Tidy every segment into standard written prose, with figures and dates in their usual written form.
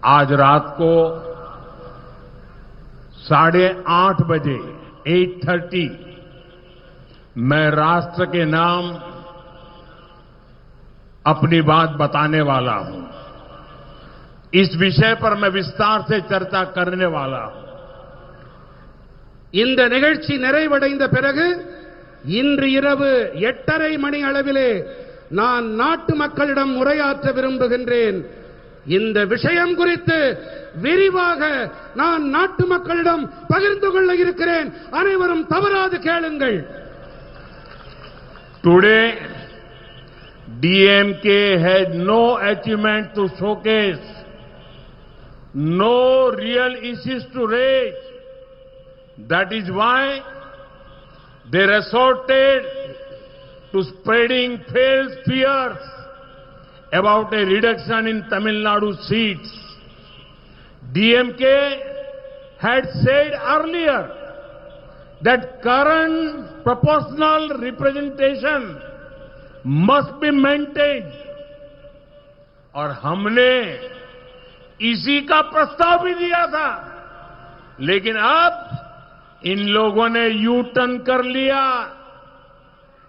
आज रात को 8:30 बजे 8:30 मैं राष्ट्र के नाम अपनी बात बताने वाला हूं। इस विषय पर मैं विस्तार से चर्चा करने वाला हूं। இந்த நிகழ்ச்சி நிறைவடைந்த பிறகு இன்று இரவு 8:30 மணி அளவிலே நான் நாட்டு மக்களிடம் உரையாற்ற விரும்புகின்றேன். இந்த விஷயம் குறித்து விரிவாக நான் நாட்டு மக்களிடம் பகிர்ந்து கொள்ள இருக்கிறேன். அனைவரும் தவறாது கேளுங்கள். Today, DMK had no achievement to showcase, no real issues to raise. That is why they resorted to spreading false fears about a reduction in Tamil Nadu seats. DMK had said earlier that current proportional representation must be maintained, और हमने इसी का प्रस्ताव भी दिया था। लेकिन अब इन लोगों ने यू टर्न कर लिया।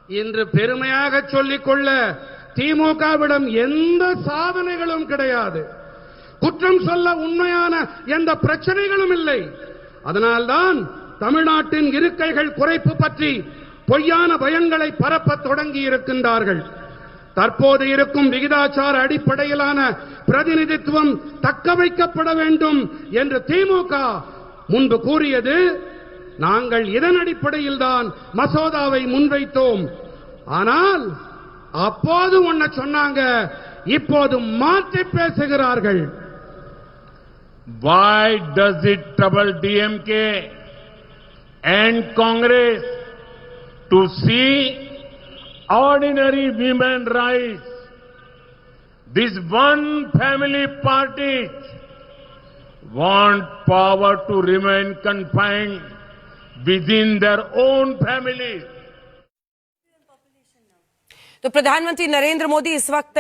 இன்று பெருமையாக சொல்லிக்கொள்ள திமுகவிடம் எந்த சாதனைகளும் கிடையாது. குற்றம் சொல்ல உண்மையான எந்த பிரச்சனைகளும் இல்லை. அதனால்தான் தமிழ்நாட்டின் இருக்கைகள் குறைப்பு பற்றி பொய்யான பயங்களை பரப்பத் தொடங்கி இருக்கின்றார்கள். தற்போது இருக்கும் விகிதாச்சார அடிப்படையிலான பிரதிநிதித்துவம் தக்க வைக்கப்பட வேண்டும் என்று திமுக முன்பு கூறியது. நாங்கள் இதன் அடிப்படையில் தான் மசோதாவை முன்வைத்தோம். ஆனால் அப்போது ஒன்ன சொன்னாங்க, இப்போது மாற்றி பேசுகிறார்கள். Why does it trouble DMK and Congress to see ordinary women rights? This one family parties want power to remain confined within their own families. तो प्रधानमंत्री नरेंद्र मोदी इस वक्त